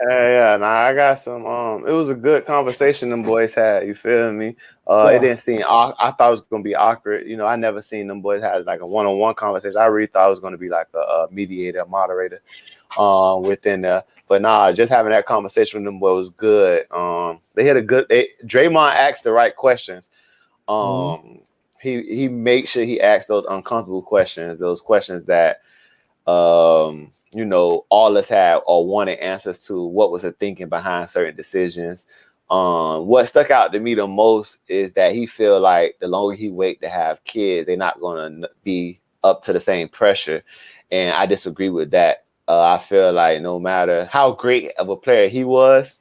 Yeah, nah, I got some. It was a good conversation them boys had. You feel me? It Yeah. didn't seem. I thought it was gonna be awkward. You know, I never seen them boys had like a one-on-one conversation. I really thought it was gonna be like a mediator, a moderator, within the. But nah, just having that conversation with them boys was good. They had a good. Draymond asked the right questions. Mhm. Um, he makes sure he asks those uncomfortable questions, those questions that all us had or wanted answers to. What was the thinking behind certain decisions? What stuck out to me the most is that he feel like the longer he wait to have kids, they're not gonna be up to the same pressure, and I disagree with that. I feel like no matter how great of a player he was,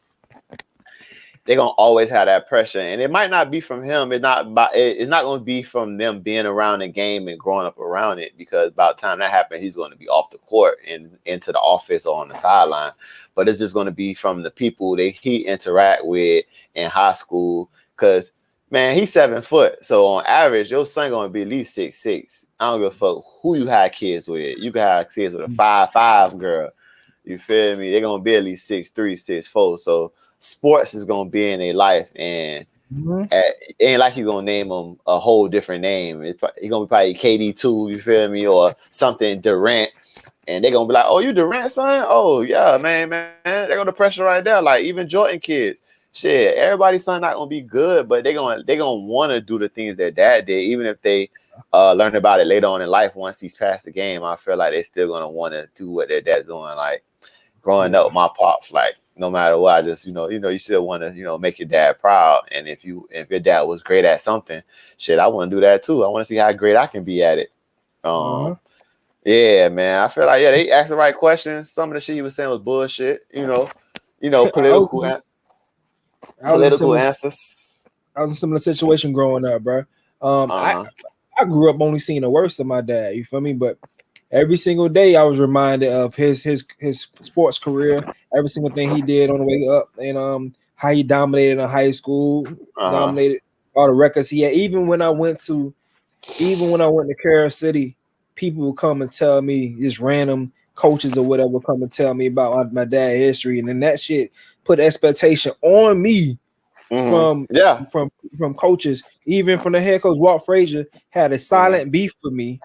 they're gonna always have that pressure, and it might not be from him. It's not gonna be from them being around the game and growing up around it. Because by the time that happens, he's going to be off the court and into the office or on the sideline. But it's just going to be from the people that he interact with in high school. Because man, he's 7 foot, so on average, your son gonna be at least 6'6". I don't give a fuck who you have kids with. You can have kids with a 5'5" girl. You feel me? They're gonna be at least 6'3", 6'4". So sports is gonna be in their life, and Mhm. it ain't like you gonna name them a whole different name. It's gonna be probably KD2, you feel me, or something Durant, and they're gonna be like, "Oh, you Durant son? Oh yeah, man, they got the pressure right there." Like even Jordan kids, shit, everybody's son not gonna be good, but they gonna want to do the things their dad did, even if they learn about it later on in life. Once he's past the game, I feel like they're still gonna want to do what their dad's doing. Like growing up Yeah. with my pops, like no matter what, I just you still want to make your dad proud. And if your dad was great at something, shit, I want to do that too. I want to see how great I can be at it. Uh-huh. Yeah, man, I feel like they asked the right questions. Some of the shit he was saying was bullshit. I was Political in, I was in political similar answers. I was in similar situation growing up, bro. Um, I Uh huh. I grew up only seeing the worst of my dad. You feel me? But every single day, I was reminded of his sports career, every single thing he did on the way up, and how he dominated in high school, Uh huh. dominated all the records he had. Even when I went to Kerr City, people would come and tell me, just random coaches or whatever come and tell me about my dad's history, and then that shit put expectation on me from Yeah, from from coaches, even from the head coach Walt Frazier had a hmm silent beef for me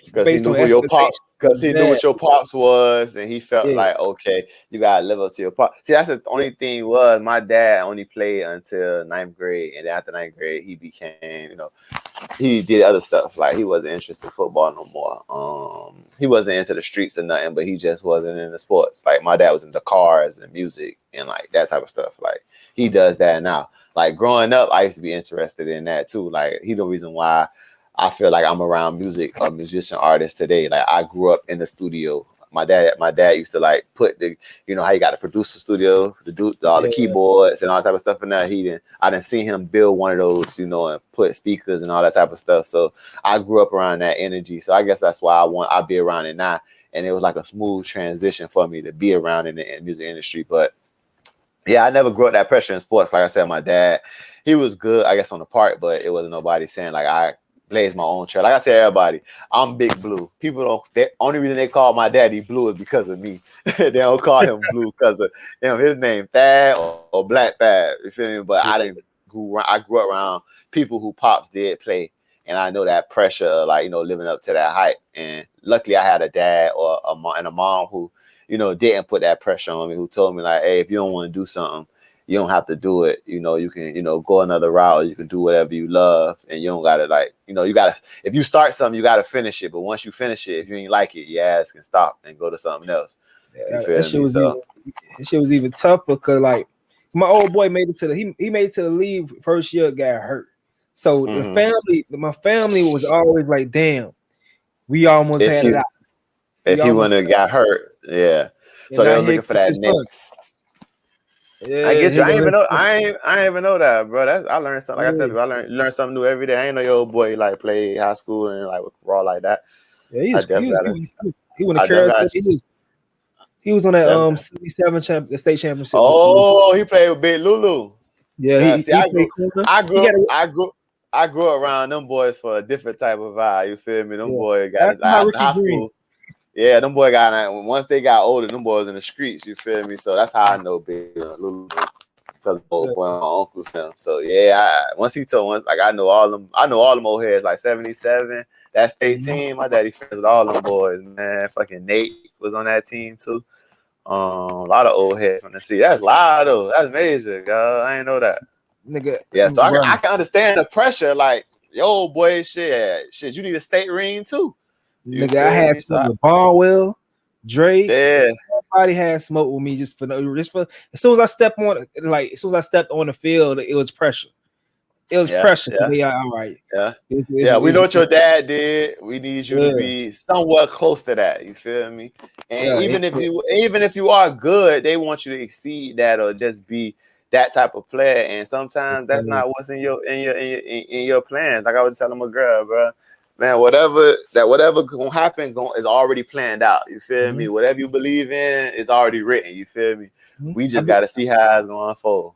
because he based knew on who your pop. expectations of Because his he knew dad. what your pops was, and he felt Yeah, like, okay, you gotta live up to your pop. See, that's the yeah, only thing was my dad only played until ninth grade, and after ninth grade, he became, he did other stuff. Like he wasn't interested in football no more. He wasn't into the streets or nothing, but he just wasn't into sports. Like my dad was into cars and music and like that type of stuff. Like he does that now. Like growing up, I used to be interested in that too. Like he the reason why I feel like I'm around music or musician artists today. Like I grew up in the studio. My dad used to like put the, how you got to produce the studio, to do all the yeah. keyboards and all type of stuff in there. I didn't see him build one of those, and put speakers and all that type of stuff. So I grew up around that energy. So I guess that's why I'll be around it now. And it was like a smooth transition for me to be around in the music industry. But yeah, I never grew up that pressure in sports. Like I said, my dad, he was good, I guess, on the part, but it wasn't nobody saying like I blazed my own trail. Like I tell everybody, I'm Big Blue. People don't. The only reason they call my daddy Blue is because of me. They don't call him Blue because of his name Thad or Black Thad. You feel me? But I grew up around people who pops did play, and I know that pressure, of, like living up to that hype. And luckily, I had a dad or a mom who didn't put that pressure on me, who told me like, hey, if you don't want to do something, you don't have to do it. You can, go another route. You can do whatever you love, and you don't gotta like, you gotta. If you start something, you gotta finish it. But once you finish it, if you ain't like it, your ass can stop and go to something else. You That feel shit me? was So, even tougher because like my old boy made it to the he made it to the league first year, got hurt. So mm-hmm. my family was always like, damn, we almost if had it you out. We if you almost wouldn't have got hurt, yeah. and So they now were here looking for comes that his son. next. I Yeah, get you. here I ain't goes even his know. son. I ain't even know that, bro. I learned something. Like I tell Yeah, people, I learn something new every day. I ain't know your old boy like play high school and like raw like that. yeah, I definitely gotta. he went to I definitely Kansas gotta. City. He was on that Definitely. 77 the state championship with Oh, he played with Big Lulu. yeah, See, he played corner. I He grew got up, a I grew up around them boys for a different type of vibe. You feel me? Them yeah. boys got That's us how out in Ricky high Green. school. Yeah, them boy got once they got older, them boys in the streets. You feel me? So that's how I know Big Lulu because old boy, my uncle's him. So yeah, once he told one, like I know all them old heads like 77. That state team, my daddy friends with all them boys, man. Fucking Nate was on that team too. A lot of old heads from the city. That's loud though. That's major, girl. I ain't know that. Nigga. Yeah, so I can understand the pressure. Like, yo, boy, shit, you need a state ring too. Nigga, I had smoke with Barnwell, Dre. Yeah, everybody had smoke with me just for as soon as I stepped on the field, it was pressure. It was pressure. Yeah, all right. Yeah. We know what your dad did. We need you to be somewhat close to that. You feel me? And even if you are good, they want you to exceed that or just be that type of player. And sometimes that's not what's in your plans. Like I was telling my girl, bro, man, whatever gonna happen is already planned out. You feel me? Whatever you believe in is already written. You feel me? We just got to see how it's gonna unfold.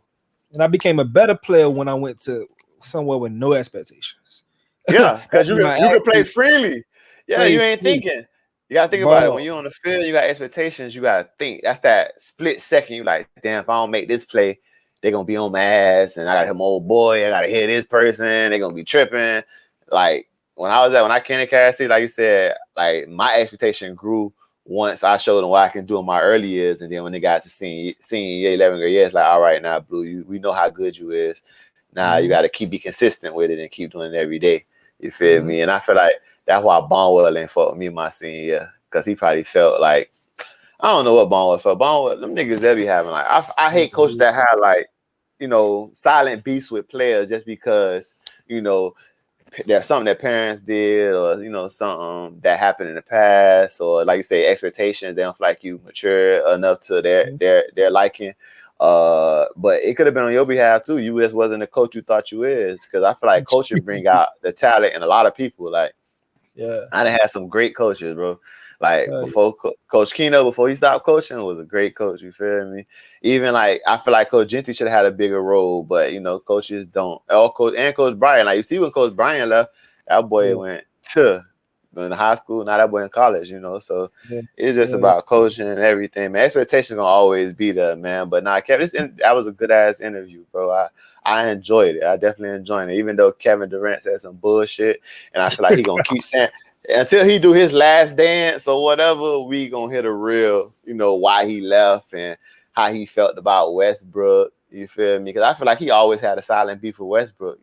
And I became a better player when I went to somewhere with no expectations. Yeah, because you can play freely. Yeah, you ain't thinking. You gotta think about it. When you're on the field, you got expectations. You gotta think. That's that split second. You like, damn, if I don't make this play, they're gonna be on my ass, and I gotta hit my old boy. I gotta hit this person. They're gonna be tripping. Like when I came to Kansas City, like you said, like my expectation grew once I showed them what I can do in my early years, and then when they got to senior year, 11 grade years, like, all right, now Blue, we know how good you is. Now you got to be consistent with it and keep doing it every day. You feel me? And I feel like that's why Barnwell ain't fought me my senior year, because he probably felt like, I don't know what Barnwell felt. Barnwell, them niggas they be having like, I hate coaches that have like, silent beefs with players just because, there's something that parents did or, something that happened in the past, or like you say, expectations. They don't feel like you mature enough to their liking. But it could have been on your behalf too. You just wasn't the coach you thought you is, because I feel like coaching bring out the talent in a lot of people. Like, I done had some great coaches, bro. Like before Coach Keno, before he stopped coaching, was a great coach. You feel me? Even like I feel like Coach Genty should have had a bigger role, but coaches don't. Coach Brian, like you see when Coach Brian left, that boy went to in high school, now that boy in college, So it's just about coaching and everything, man. Expectations gonna always be there, man. But nah, Kevin, that was a good ass interview, bro. I enjoyed it. I definitely enjoyed it, even though Kevin Durant said some bullshit, and I feel like he gonna keep saying until he do his last dance or whatever. We gonna hit a real, why he left and how he felt about Westbrook. You feel me? Because I feel like he always had a silent beef with Westbrook.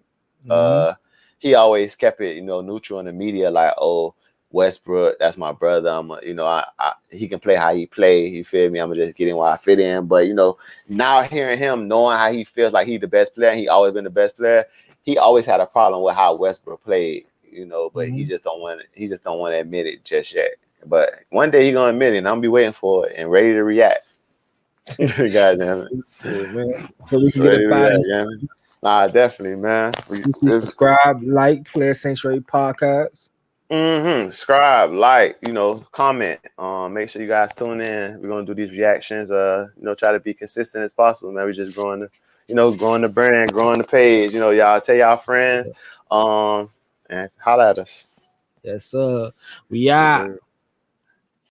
He always kept it, neutral in the media, like, oh, Westbrook, that's my brother. He can play how he play. You feel me? I'm gonna just get in where I fit in. But now hearing him, knowing how he feels like he's the best player, and he always been the best player. He always had a problem with how Westbrook played, but he just don't want to admit it just yet. But one day he gonna admit it, and I'm gonna be waiting for it and ready to react. God damn it. So we can get it by. Nah, definitely, man. Subscribe, like Playas Sanctuary Podcast. Subscribe, like, comment. Make sure you guys tune in. We're gonna do these reactions. Try to be consistent as possible, man. We're just growing the brand, growing the page. Y'all tell y'all friends. And holla at us. Yes, sir. We are.